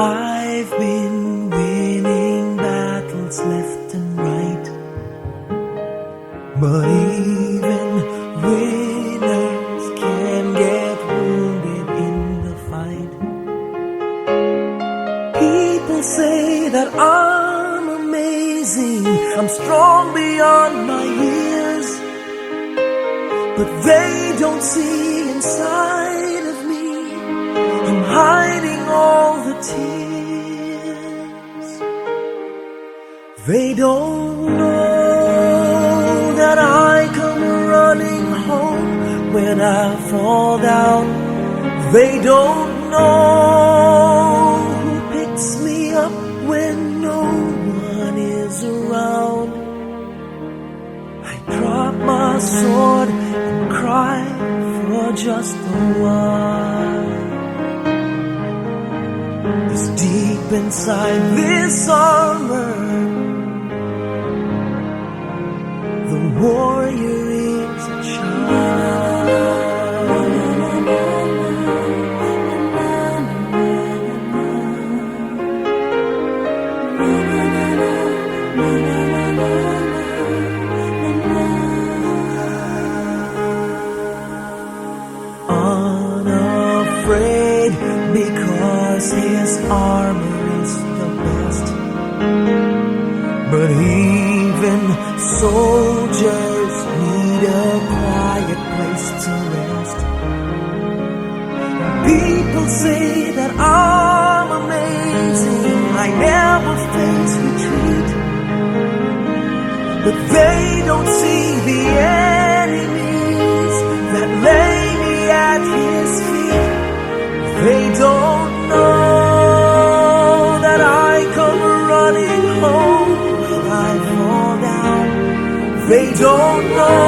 I've been winning battles left and right, but even winners can get wounded in the fight. People say that I'm amazing, I'm strong beyond my years, but they don't see inside of me. I'm hiding all the tears. They don't know that I come running home when I fall down. They don't know who picks me up when no one is around. I drop my sword and cry for just a while. 'Cause deep inside this armor, the warrior is a child. Unafraid because his armor is the best, but even soldiers need a quiet place to rest. People say that I'm amazing, I never face retreat, but they don't see the enemies that lay me at his feet. They don't know that I come running home when I fall down. They don't know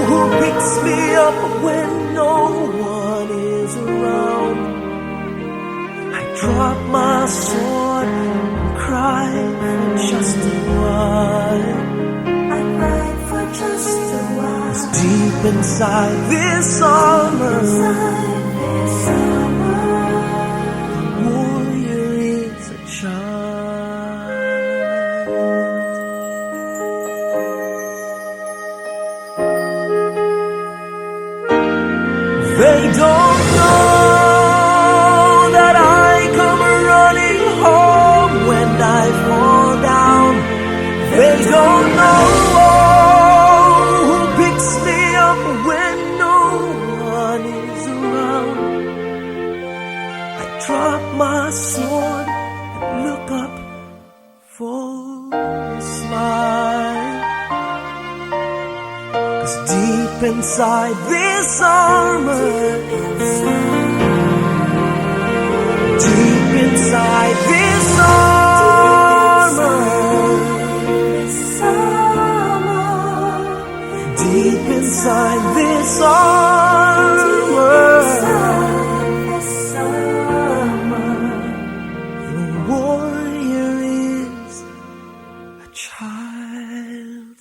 who picks me up when no one is around. I drop my sword and cry for just a while. I cry for just a while. 'Cause deep inside this armor, the warrior is a child. They don't know that I come running home when I fall down. They don't know who picks me up when no one is around. I drop my sword and look up for a smile. 'Cause deep inside this armor, deep inside this armor, deep inside this armor, the warrior is a child.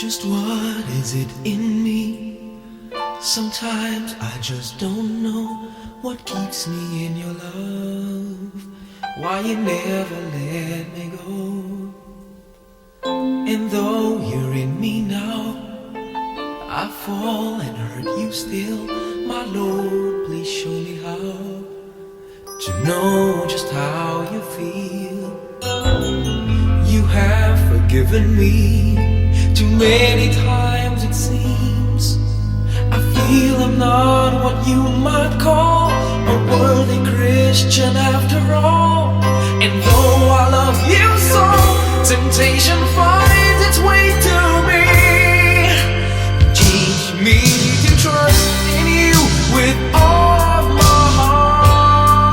Just what is it in me? Sometimes I just don't know what keeps me in your love, why you never let me go. And though you're in me now, I fall and hurt you still. My Lord, please show me how to know just how you feel. You have forgiven me too many times, it seems. I feel I'm not what you might call a worthy Christian after all. And though I love you so, temptation finds its way to me. Teach me to trust in you with all of my heart.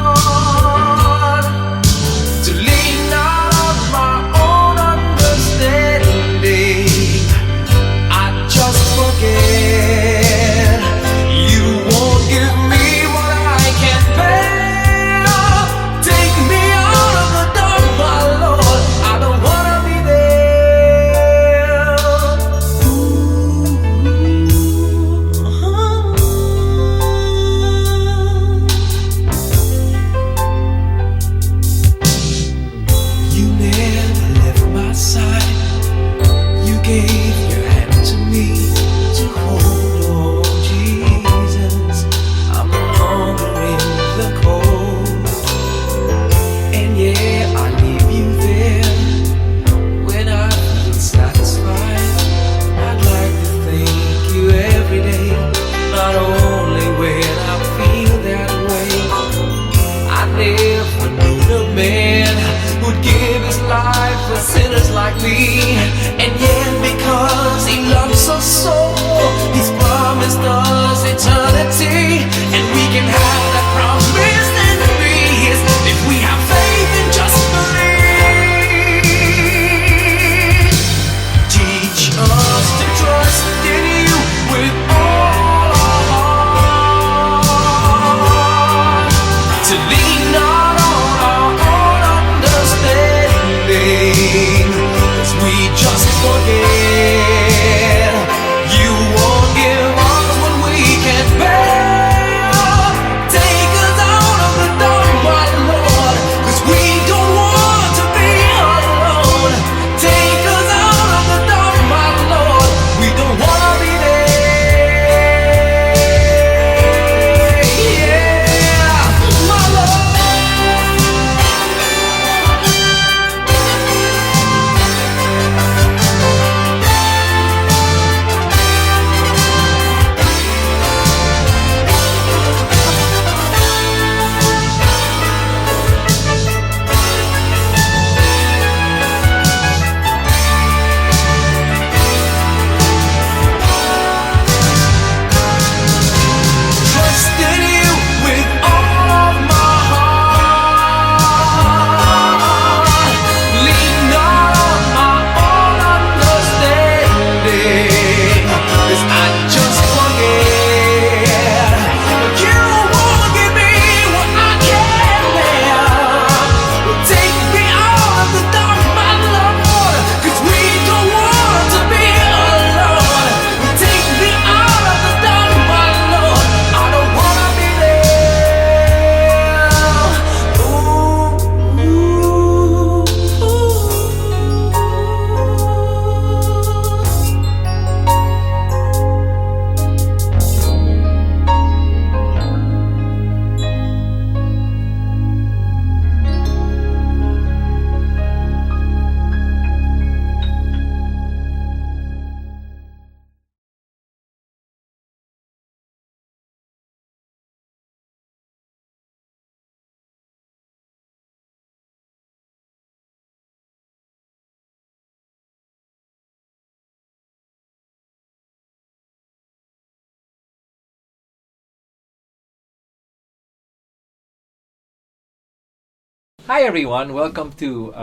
Hi everyone, welcome to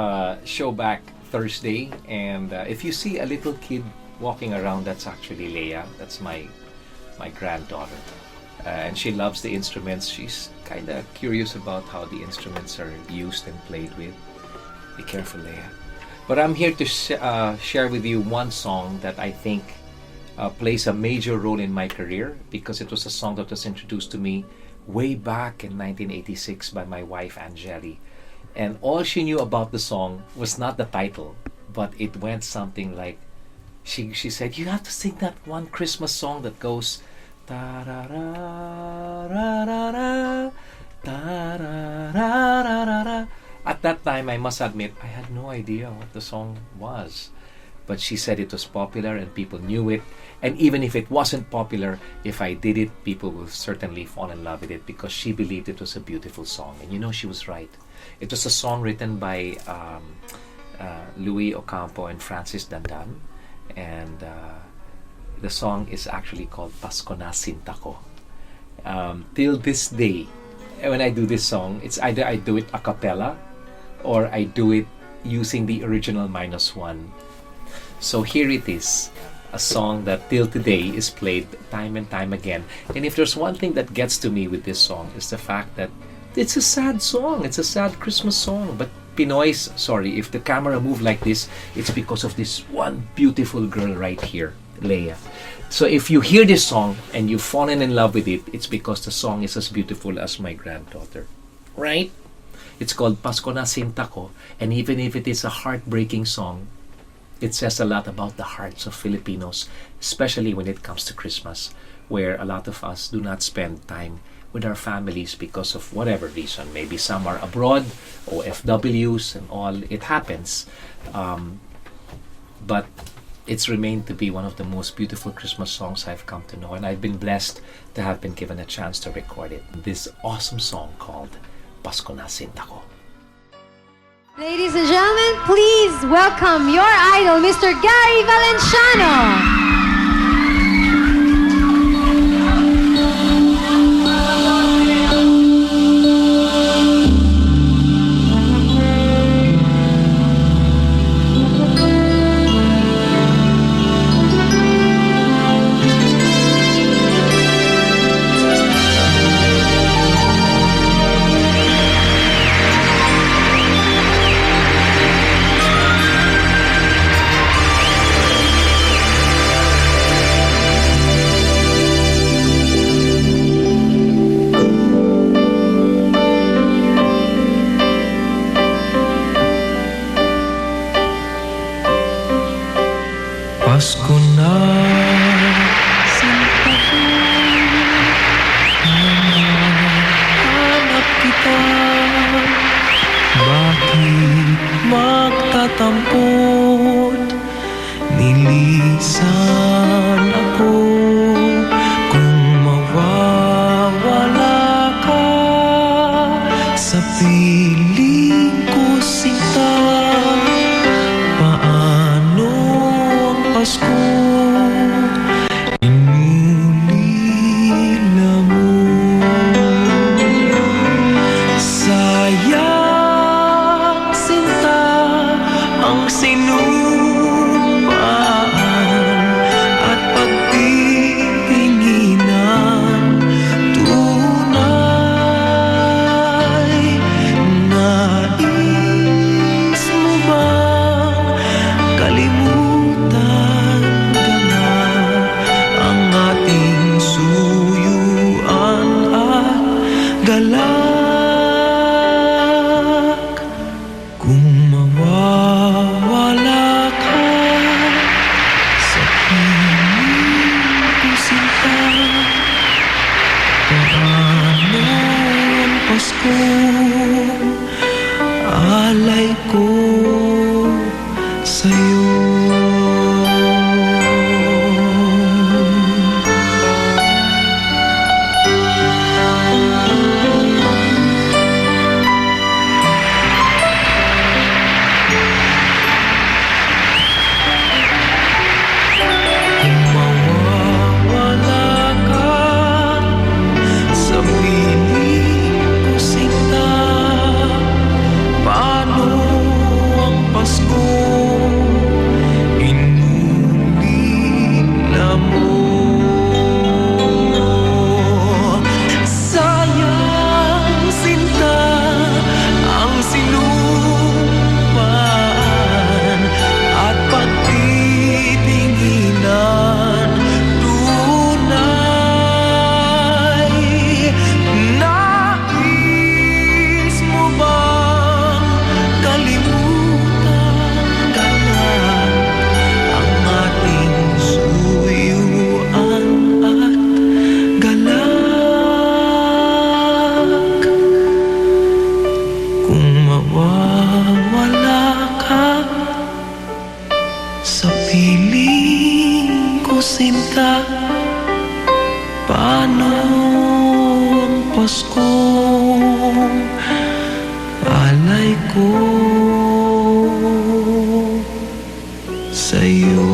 Showback Thursday. And if you see a little kid walking around, that's actually Leia. That's my granddaughter, and she loves the instruments. She's kind of curious about how the instruments are used and played with. Be careful, Leia. But I'm here to share with you one song that I think plays a major role in my career, because it was a song that was introduced to me way back in 1986 by my wife Angeli. And all she knew about the song was not the title, but it went something like, she said, "You have to sing that one Christmas song that goes ta ra ra ra ra ra ta ra ra ra ra ra." At that time, I must admit, I had no idea what the song was. But she said it was popular and people knew it. And even if it wasn't popular, if I did it, people will certainly fall in love with it, because she believed it was a beautiful song. And you know, she was right. It was a song written by Louis Ocampo and Francis Dandan. And the song is actually called Pasko na Sinta Ko. Till this day, when I do this song, it's either I do it a cappella or I do it using the original -1. So here it is, a song that till today is played time and time again. And if there's one thing that gets to me with this song, is the fact that it's a sad song. It's a sad Christmas song. But Pinoys, sorry, if the camera moved like this, it's because of this one beautiful girl right here, Leia. So if you hear this song and you've fallen in love with it, it's because the song is as beautiful as my granddaughter. Right? It's called Pasko na Sinta Ko. And even if it is a heartbreaking song, it says a lot about the hearts of Filipinos, especially when it comes to Christmas, where a lot of us do not spend time with our families because of whatever reason. Maybe some are abroad, or FWs and all. It happens. But it's remained to be one of the most beautiful Christmas songs I've come to know. And I've been blessed to have been given a chance to record it. This awesome song called Pasko na Sinta Ko. Ladies and gentlemen, please welcome your idol, Mr. Gary Valenciano. Pasko na, Sinta ko, hanap kita. Bakit magtatampot? Nilisan ako kung mawawala ka sa piling ko, Sinta. Pasko, inulila mo. Sayang, Sinta, ang sinupaan at pagtitinginan. Tunay, nais mo bang kalimutan galak? Kung mawawala ka sa piling ko, Sinta, paano ang Pasko? Alay ko sa'yo. Paskong alay ko sa'yo.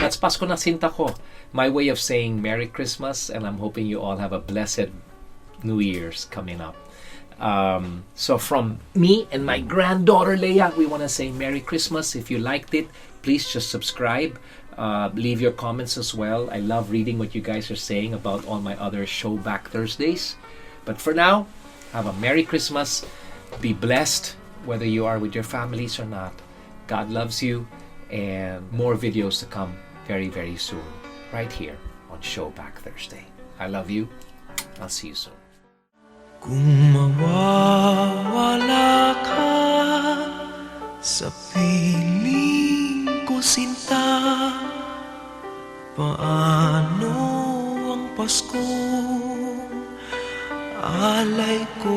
That's Pasko na Sinta Ko, my way of saying Merry Christmas, and I'm hoping you all have a blessed New Year's coming up. So from me and my granddaughter Leia, we want to say Merry Christmas. If you liked it, please just subscribe. Leave your comments as well. I love reading what you guys are saying about all my other Showback Thursdays. But for now, have a Merry Christmas. Be blessed, whether you are with your families or not. God loves you, and more videos to come very, very soon, right here on Showback Thursday. I love you. I'll see you soon. Kung mawawala ka sa piling ko, sinta, paano ang Paskong alay ko?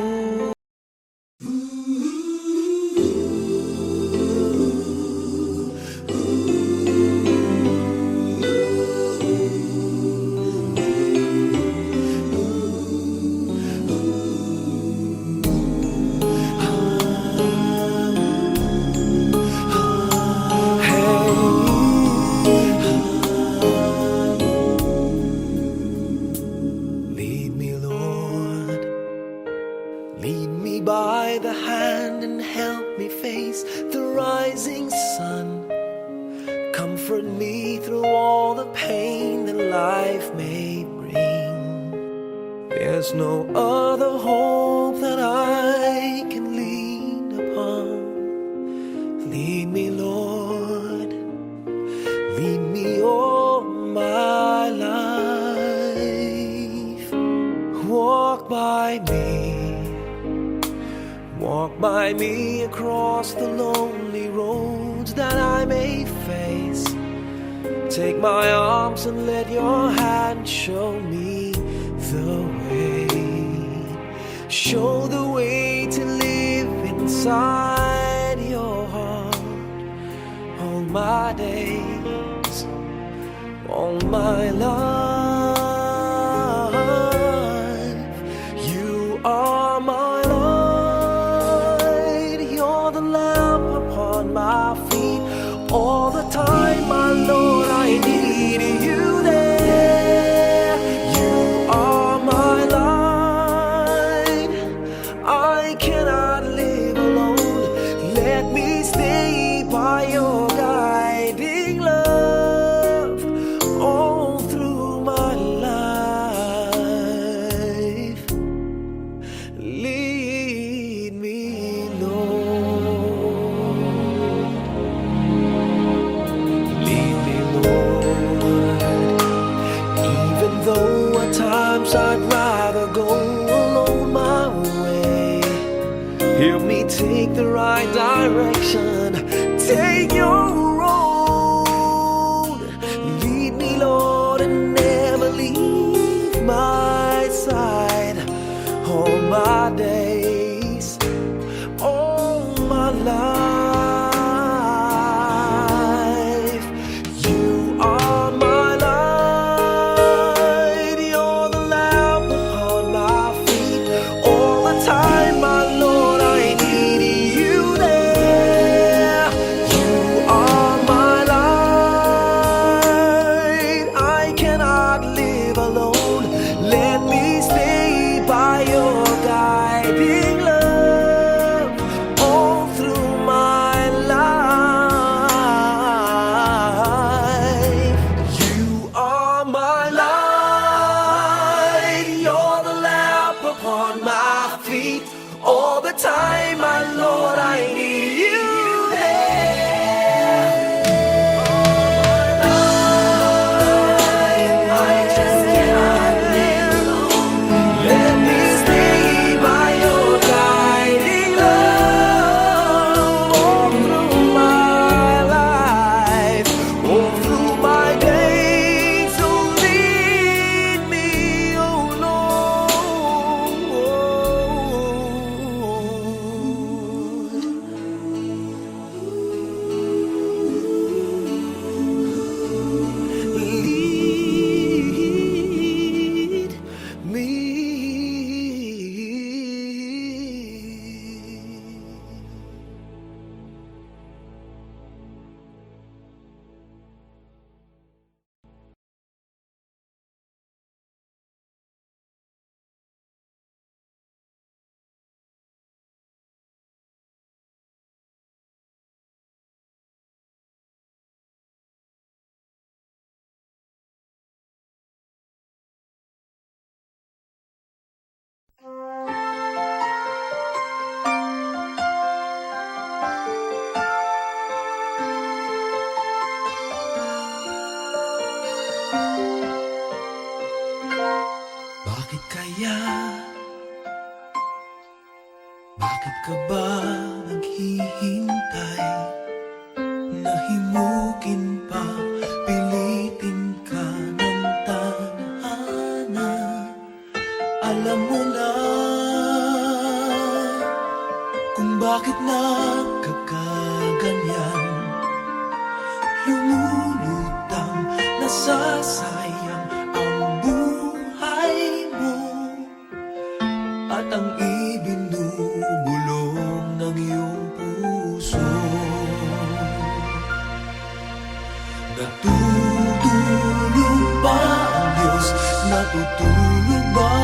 Lead me, Lord, lead me by the hand and help me face the rising sun. Comfort me through all the pain that life may bring. There's no other hope that I can lean upon. Lead me, Lord, lead me all my life. Walk by me across the lonely roads that I may face. Take my arms and let your hand show me the way. Show the way to live inside your heart all my days, all my life. You are my light, you're the lamp upon my feet. All the time, my Lord, I need you there. You are my light, I cannot live alone. Let me stay by your guiding love all through my life. Lead me, Lord. Lead me, Lord. Even though at times I'd rather go alone my way, help me take the right direction. Take your road. Lead me, Lord, and never leave my side. All my days, all my life. You are my light, you're the lamp upon my feet. All the time, my Lord, I need you there. You are my light, I cannot live alone. Let me stay by your guiding love all through my life. You are my light, you're the lamp upon my feet. All the time, my Lord, I need you there. I just cannot live alone. Let me stay by your guiding love all through my life, all through my days. So lead me, oh saya. Bakit ka ba naghihintay? Nahimukin pa, pilitin ka ng tadhana. Alam mo na kung bakit nagkakaganyan. Lumulutang, nasasayang ang buhay mo at ang ibinubulong ng iyong puso. Natutulog ba ang Diyos? Natutulog ba?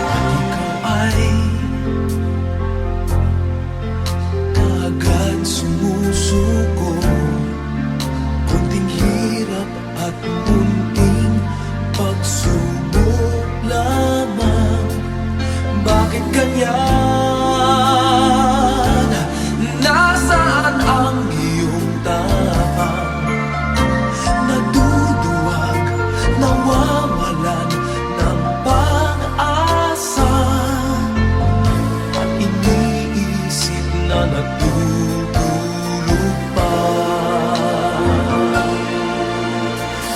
At ikaw ay agad sumusuko. Kunting hirap at munting pagsubok lamang. Bakit ganyan? Nasaan ang iyong tapang? Naduduwag, nawawalan ng pag-asa, at iniisip na natutulog pa.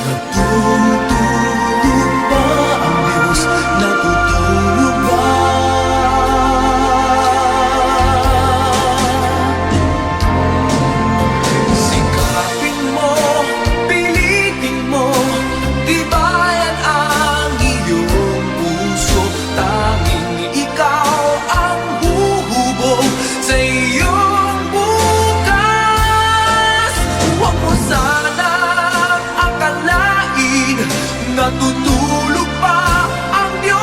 Natutulog ba ang Diyos? Natutulog ba? Sikapin mo, pilitin mo, tibayan ang iyong puso. Tanging ikaw ang huhubog sa iyong bukas. Huwag mo sanang akalain natutulog pa ang Diyos.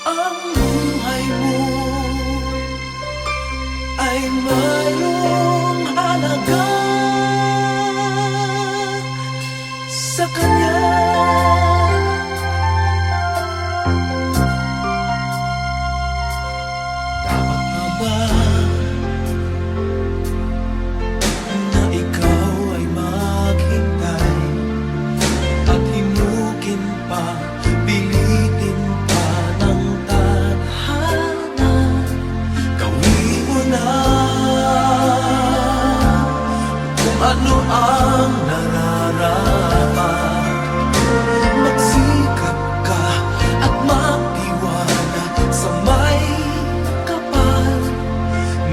Ang buhay mo ay mayroong halaga sa Kanya. Dapat nga ba na ikaw ay maghintay at himukin pa, pilitin pa ng tadhana? Gawin mo na kung ano ang nararapat. Magsikap ka at magtiwala sa may kapal.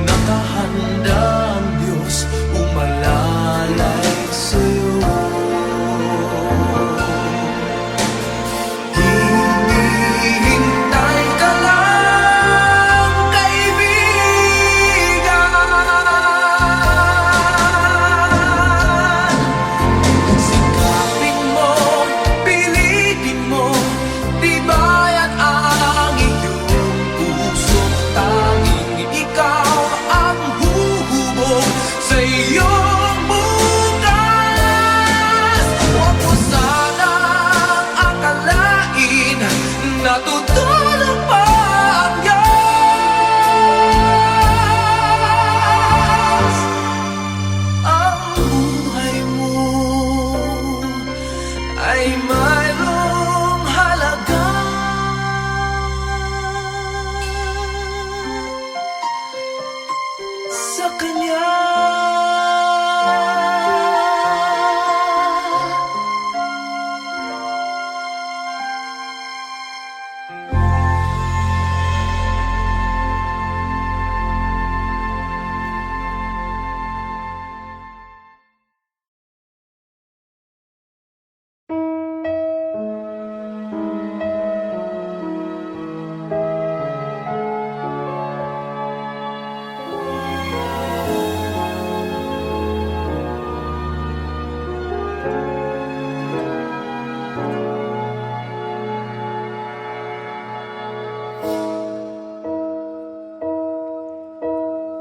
Nakahanda ang Diyos umalalay sa'yo. Hinihintay ka lang, kaibigan. Sikapin mo, pilitin mo, tibayan ang iyong puso. Tanging ikaw ang huhubog sa iyong bukas. Huwag mo sanang akalain natutulog pa ang Diyos. Ang buhay mo ay mayroong halaga sa Kanya.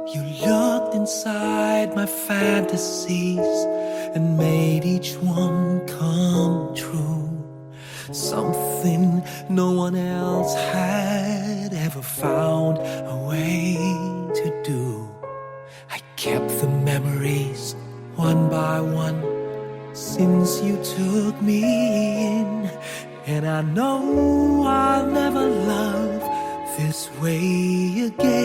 You looked inside my fantasies and made each one come true. Something no one else had ever found a way to do. I kept the memories one by one since you took me in. And I know I'll never love this way again.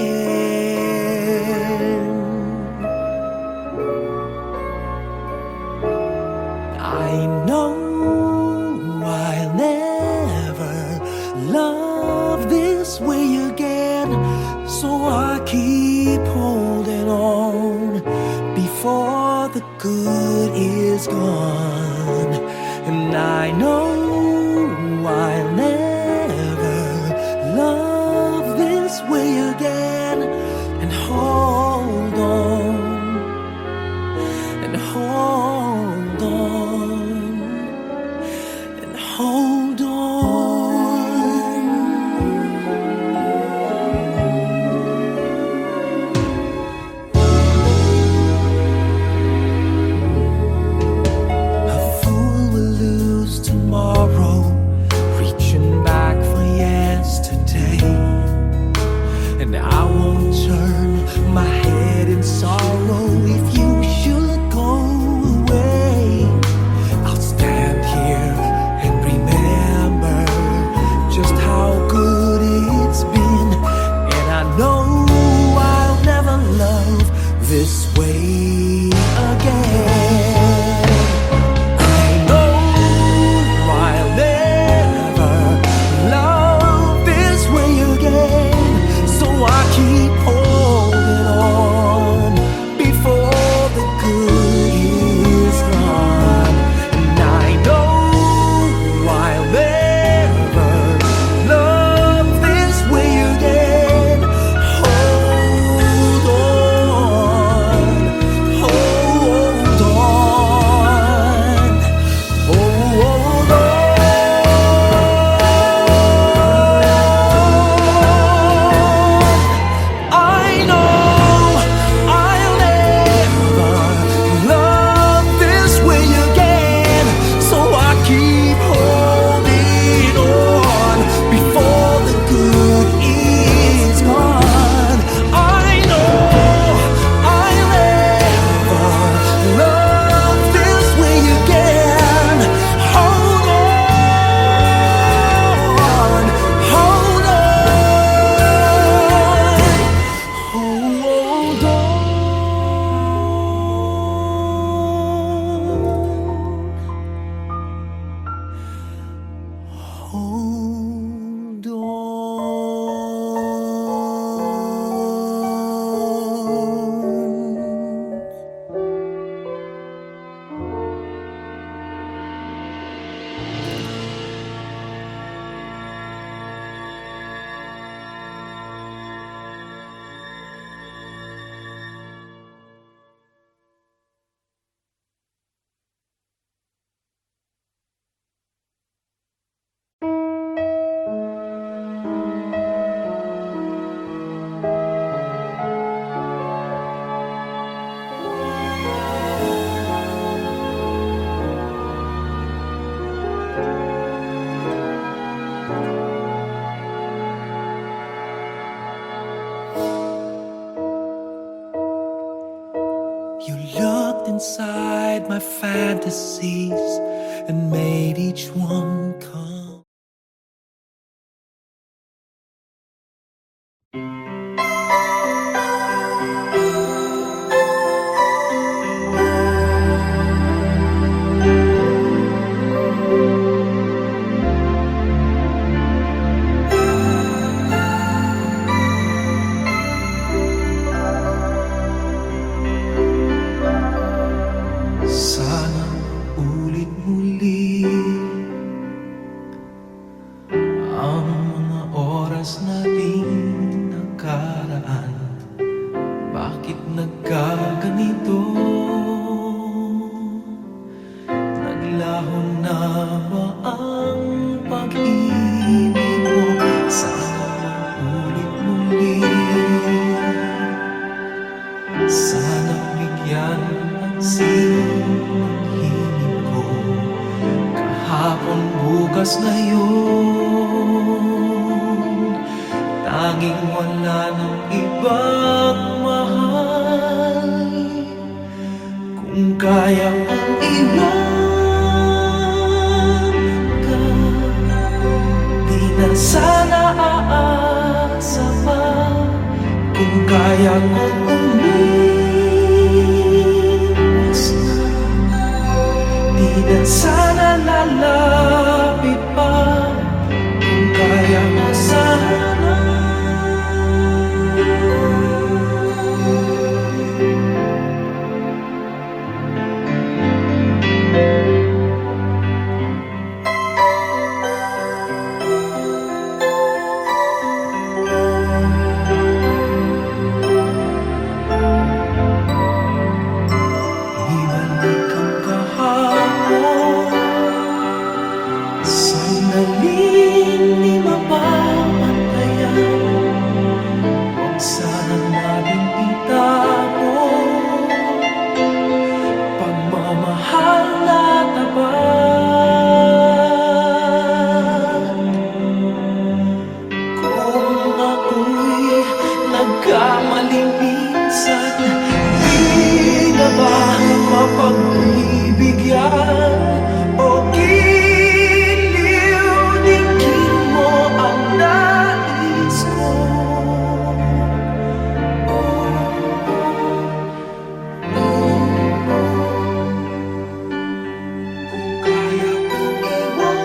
I know I'll never love this way again, so I keep holding on before the good is gone. And I know I'll never love this way again, and hold on, and hold on, and hold on. A fool will lose tomorrow, reaching back for yesterday. And I won't turn my head in sorrow if you should go away. I'll stand here and remember just how good it's been. And I know I'll never love this way again. I know I'll never love this way again, so I keep holding on before the good is gone. And I know I'll never love this way again. Hold on, hold on, hold on. I know I'll never love this way again, so I keep holding on before the good is gone. I know I'll never love this way again. Hold on, hold on, hold on. Hold on. You looked inside my fantasies and made each one come. Sana ulit muli kaya kong iwan ka, di na sana aasa pa. Kung kaya kong umiwas na, di na sana lalapit pa. Kung kaya mo sana, ibalik ang kahapon, sandaling di mapapantayan. Huwag sanang nating itapon pagmamahal na tapat. Kung ako'y nagkamali minsan, di na ba mapagbibigyan o giliw-digin mo ang nais ko? Kaya kong iwan,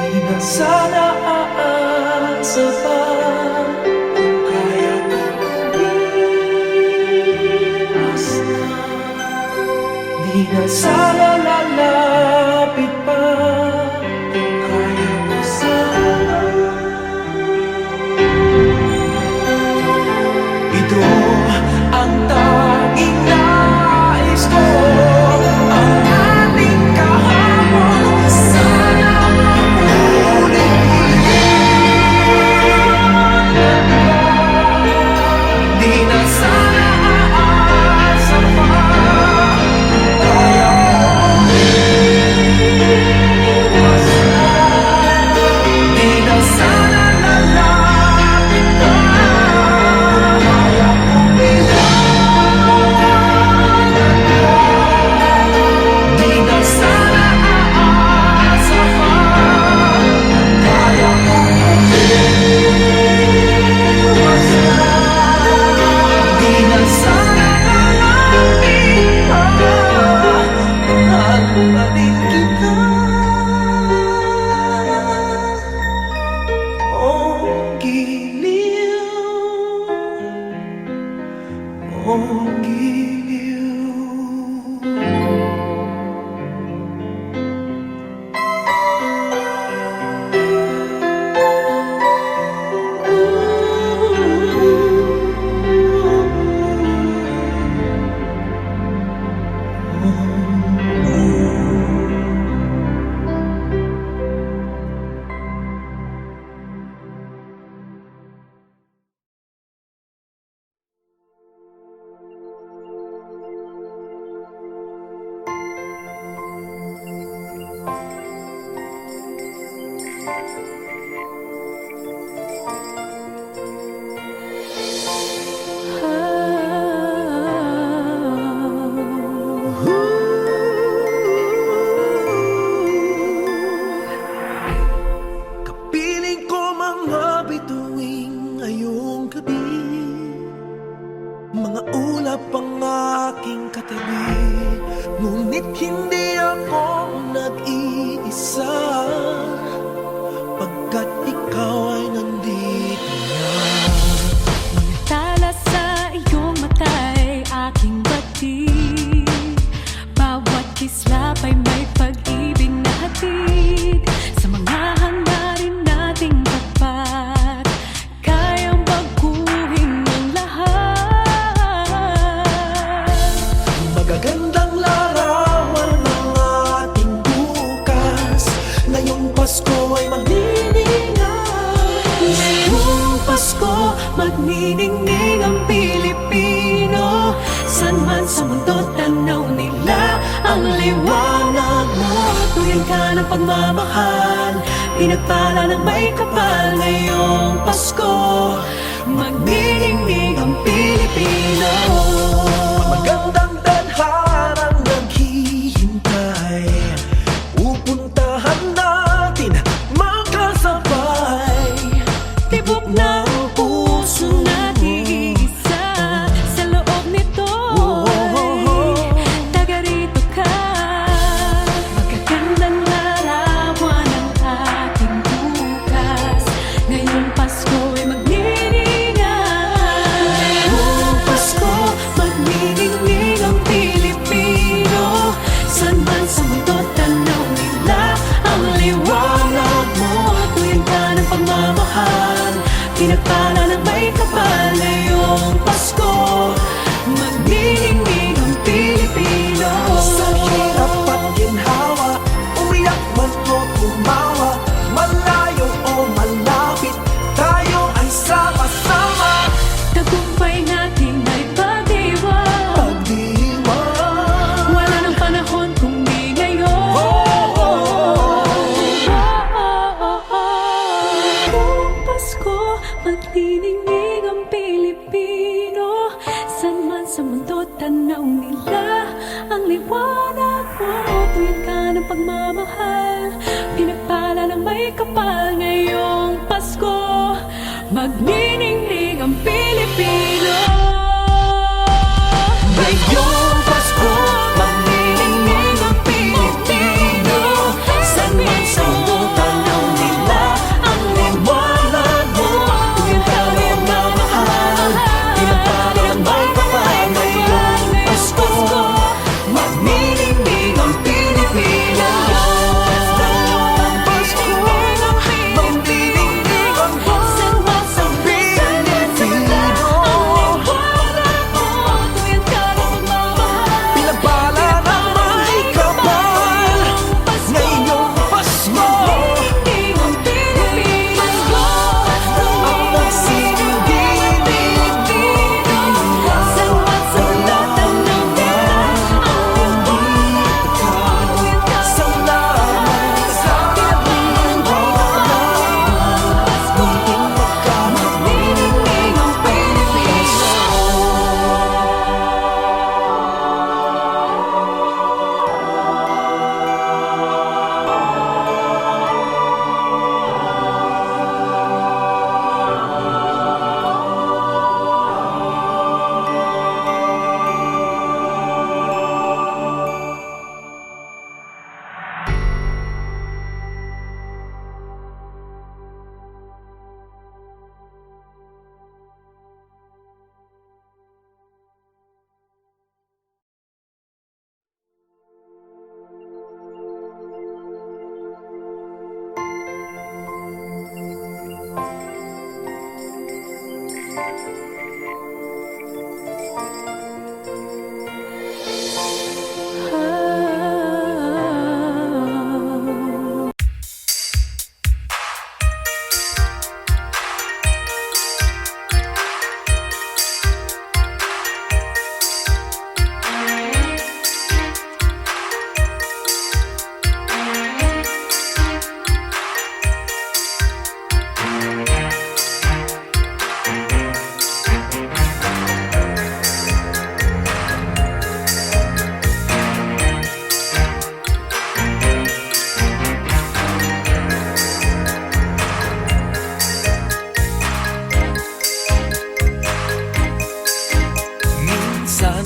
di na sana aasa pa. Kung kaya kong umiwas na, di na sana lalapit pa. Kung kaya ko sana, ito ang tanging nais ko. Ang ating kahapon sana maulit. Di na sana aasa pa. Kaya kong umiwas na, di na sana lalapit pa. Kaya kong iwanan ka, di na sana aasa pa. Kaya kong umiwas na, di na sana lalapit pa. Mahal pa rin kita, oh giliw, oh giliw. Kapiling ko mga bituing ngayong gabi, mga ulap ang aking katabi. Ngunit hindi ako nag-iisa, pagkat ikaw ay nandito na. Tala sa iyong mata'y aking batid. Bawat kislap ay may pag-ibig na hatid. Sa mga hangarin nating tapat, kayang baguhin ang lahat. Magagandang larawan ng ating bukas, ngayong Pasko ay magniningay. Ngayong Pasko, magniningning ang Pilipino. San man sa mundo, tanaw nila ang liwanag mo. Tuyan ka ng pagmamahal, pinagpala ng may kapal. Ngayong Pasko, magniningning ang Pilipino. Pasko'y magniningay. Ngayong Pasko, magniningning ang Pilipino. San man sa mundo, tanaw nila ang liwanag mo. Tuwing ka ng pagmamahal, pinagpala ng may kapal. Ngayong Pasko, magniningning ang Pilipino. Sa hirap at ginhawa, umiyak man o tumawa, malayo o malapit, tayo ay sama-sama. Tagumpay natin ay pag-iwan. Pag-iwan, Wala nang panahon kung di ngayon. Ngayong Pasko, magniningning ang Pilipino. San man sa mundo, tanaw nila ang liwanag mo. Tuwing ka ng pagmamahal, pinagpala ng may kapal. Ngayong Pasko, magniningning ang Pilipino. ngayong Pasko, magniningning ang Pilipino. San man sa mundo, tanaw nila ang liwanag mo. Tuwing ka ng pagmamahal, pinagpala ng may kapal. Ngayong Pasko, magniningning ang Pilipino. Ngayong Pasko, magniningning ang San man sa mundo, Pilipino. tuwing ka ng pagmamahal, Pinagpala ng may kapal. Ngayong Pasko, magniningning ang Pilipino. ang nagsisilbing Pilipino. San man sa mundo, tanaw nila ang liwanag mo. Tuwing ka ng Salamat sa magniningning ang Pilipino. Minsan,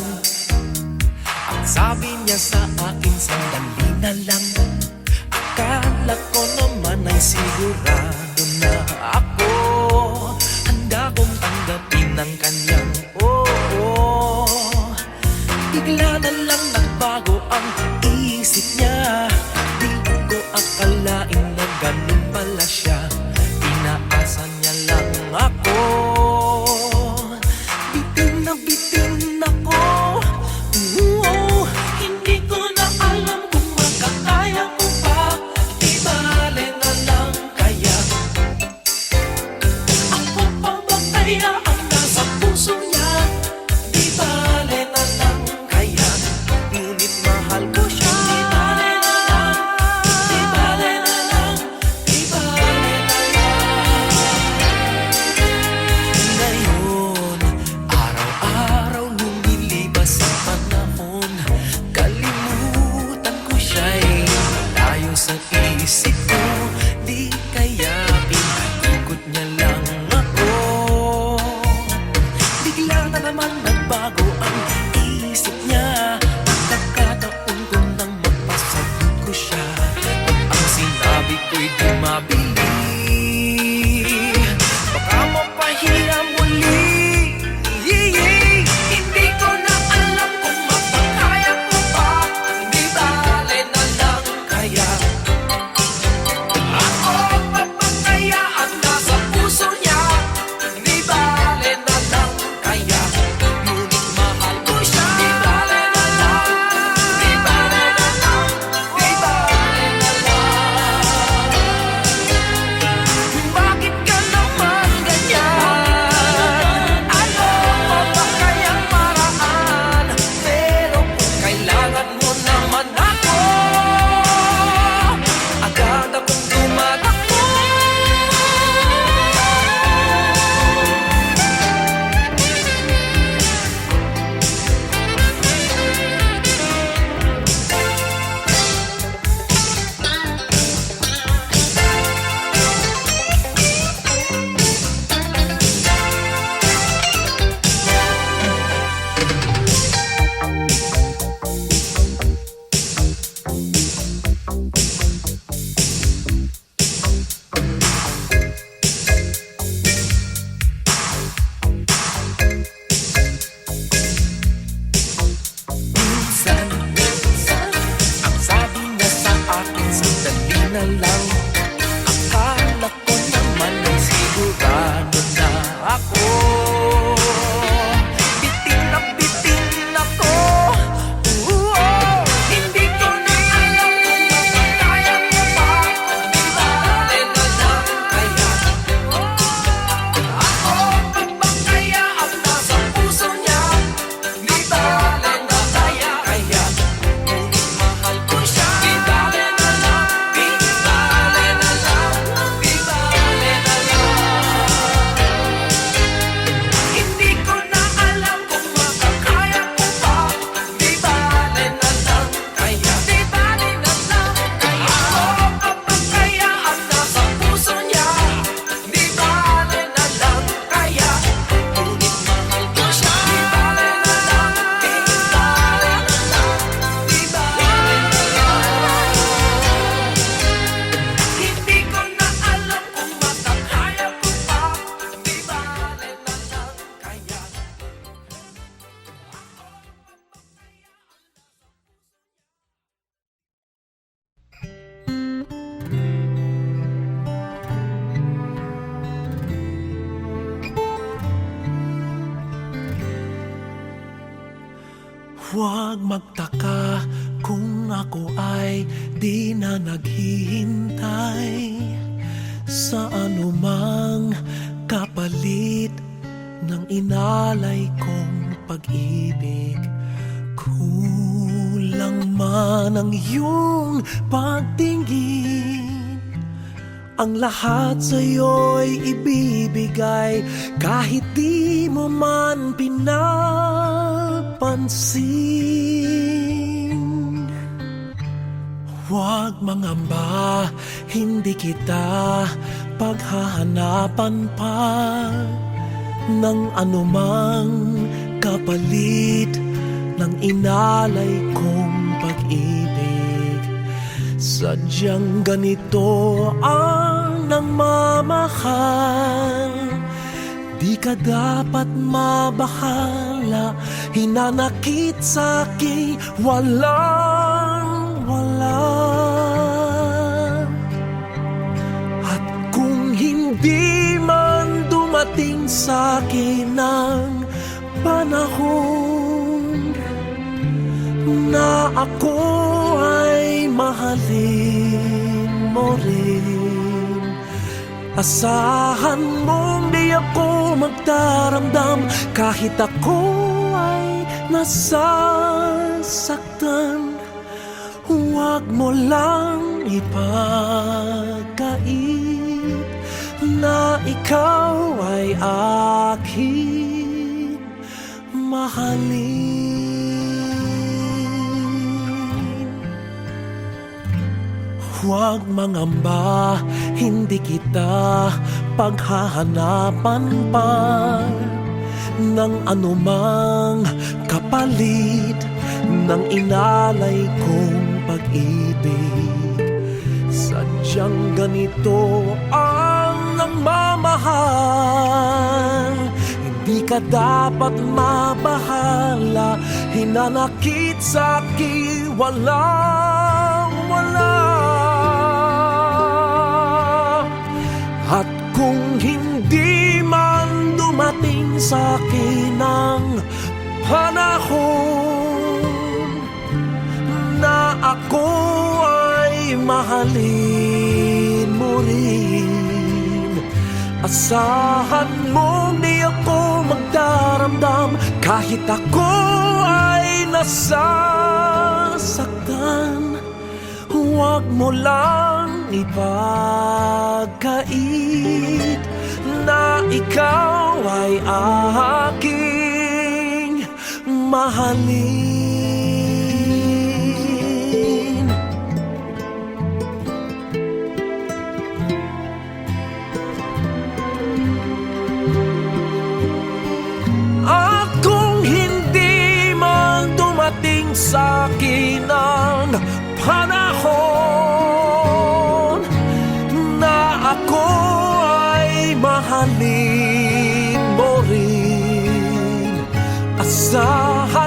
ang sabi niya sa akin, sandali na lang. Akala ko naman ay sigurado na ako. Handa kong tanggapin ang kanyang oo. Bigla na lang nagbago ang isip niya. Di ko akalain na ganun pala siya. Inaasa niya lang ako. Bitin ako. Hindi ko na alam kung makakaya ko pa. Di bale na lang kaya. Ako pa ba kaya ang nasa puso niya? Di bale na lang kaya. Ngunit mahal ko siya. Di bale na lang. Di bale na lang. Di bale na lang. Ngayon, araw-araw lumilibas ang panahon. Kalimutan ko siya'y malayo sa isip ko. Di kaya pinaikot niya lang ako. Bigla na naman nagbago ang isip niya. Nagkataon ko nang mapasagot ko siya. At ang sinabi ko'y di mabili. Huwag magtaka kung ako ay di na naghihintay sa anumang kapalit ng inalay kong pag-ibig. Kulang man ang iyong pagtingin, ang lahat sa'yo'y ibibigay kahit di mo man pinapansin. Huwag mangamba, hindi kita paghahanapan pa ng anumang kapalit ng inalay kong pag-ibig. Sadyang ganito ang nagmamahal, di ka dapat mabahala, hinanakit sa'king walang-wala. At kung hindi man dumating sa'kin ang panahon na ako ay mahalin mo rin, asahan mong di ako magdaramdam kahit ako ay nasasaktan. Huwag mo lang ipagkait na ikaw ay aking mahalin. Huwag mangamba, hindi kita paghahanapan pa ng anumang kapalit ng inalay kong pag-ibig. Sadyang ganito ang nagmamahal, hindi ka dapat mabahala, hinanakit sa'kin walang-wala. At kung hindi man dumating sa'kin ang panahon na ako ay mahalin mo rin, asahan mong di ako magdaramdam kahit ako ay nasasaktan. Huwag mo lang ipagkait na ikaw ay aking mahalin. At kung hindi man dumating sa'kin ang panahon na ako ay mahalin mo rin, asahan